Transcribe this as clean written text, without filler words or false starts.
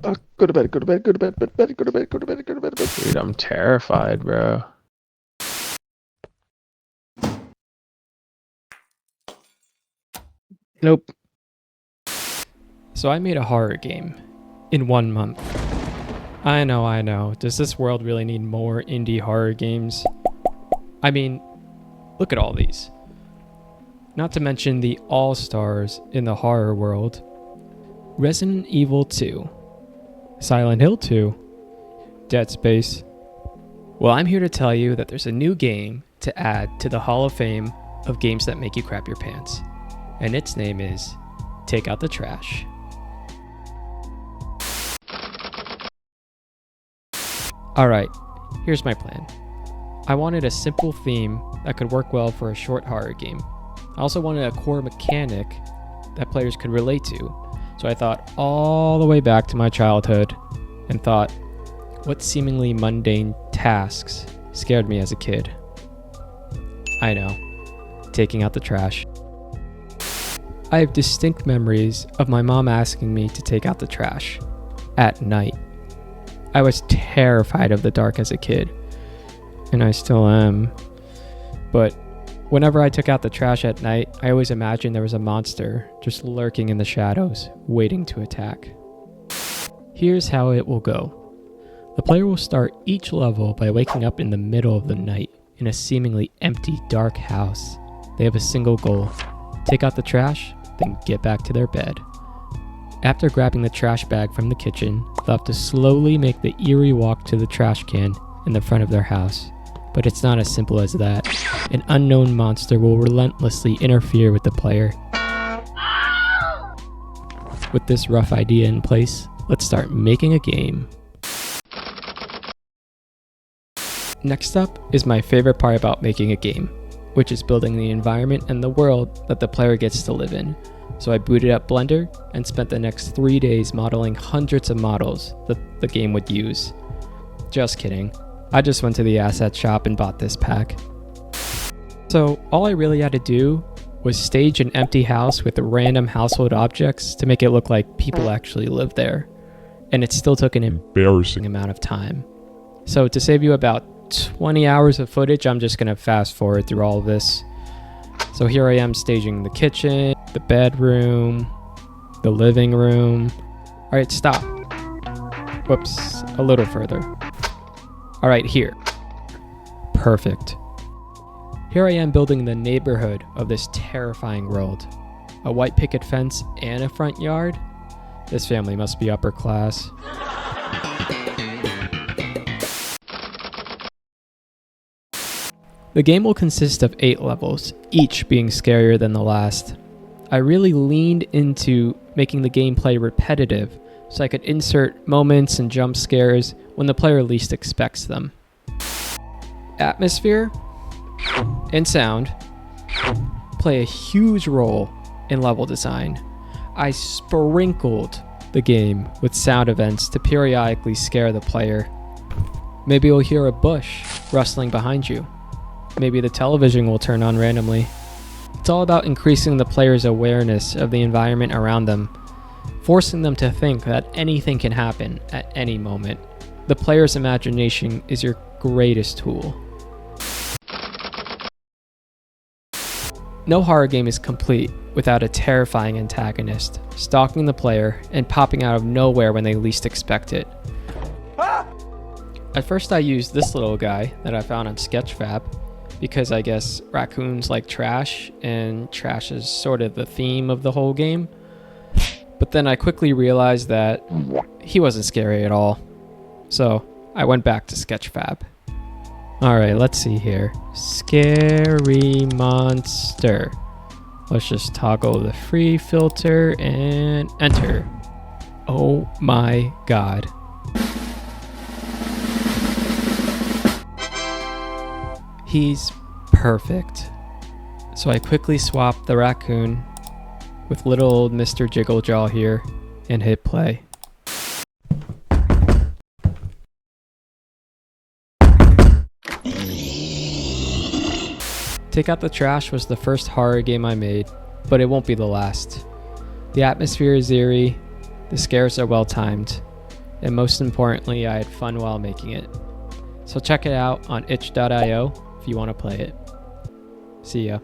Go to bed, go to bed, go to bed, go to bed, go to bed, go to bed, go to bed. Dude, I'm terrified, bro. Nope. So I made a horror game in 1 month. I know. Does this world really need more indie horror games? I mean, look at all these. Not to mention the all-stars in the horror world. Resident Evil 2, Silent Hill 2, Dead Space. Well, I'm here to tell you that there's a new game to add to the Hall of Fame of games that make you crap your pants. And its name is Take Out the Trash. Alright, here's my plan. I wanted a simple theme that could work well for a short horror game. I also wanted a core mechanic that players could relate to. So I thought all the way back to my childhood and thought, what seemingly mundane tasks scared me as a kid? I know, taking out the trash. I have distinct memories of my mom asking me to take out the trash at night. I was terrified of the dark as a kid, and I still am. But whenever I took out the trash at night, I always imagined there was a monster just lurking in the shadows, waiting to attack. Here's how it will go. The player will start each level by waking up in the middle of the night in a seemingly empty, dark house. They have a single goal: take out the trash, then get back to their bed. After grabbing the trash bag from the kitchen, they'll have to slowly make the eerie walk to the trash can in the front of their house. But it's not as simple as that. An unknown monster will relentlessly interfere with the player. With this rough idea in place, let's start making a game. Next up is my favorite part about making a game, which is building the environment and the world that the player gets to live in. So I booted up Blender and spent the next 3 days modeling hundreds of models that the game would use. Just kidding. I just went to the asset shop and bought this pack. So all I really had to do was stage an empty house with random household objects to make it look like people actually lived there. And it still took an embarrassing amount of time. So to save you about 20 hours of footage, I'm just gonna fast forward through all of this. So here I am staging the kitchen, the bedroom, the living room. All right, stop. Whoops, a little further. All right, here. Perfect. Here I am building the neighborhood of this terrifying world. A white picket fence and a front yard? This family must be upper class. The game will consist of 8 levels, each being scarier than the last. I really leaned into making the gameplay repetitive so I could insert moments and jump scares when the player least expects them. Atmosphere and sound play a huge role in level design. I sprinkled the game with sound events to periodically scare the player. Maybe you'll hear a bush rustling behind you. Maybe the television will turn on randomly. It's all about increasing the player's awareness of the environment around them, forcing them to think that anything can happen at any moment. The player's imagination is your greatest tool. No horror game is complete without a terrifying antagonist, stalking the player and popping out of nowhere when they least expect it. At first I used this little guy that I found on Sketchfab, because I guess raccoons like trash, and trash is sort of the theme of the whole game. But then I quickly realized that he wasn't scary at all. So I went back to Sketchfab. Alright, let's see here. Scary monster. Let's just toggle the free filter and enter. Oh my god. He's perfect. So I quickly swapped the raccoon with little old Mr. Jigglejaw here and hit play. Take Out the Trash was the first horror game I made, but it won't be the last. The atmosphere is eerie, the scares are well timed, and most importantly, I had fun while making it. So check it out on itch.io if you want to play it. See ya.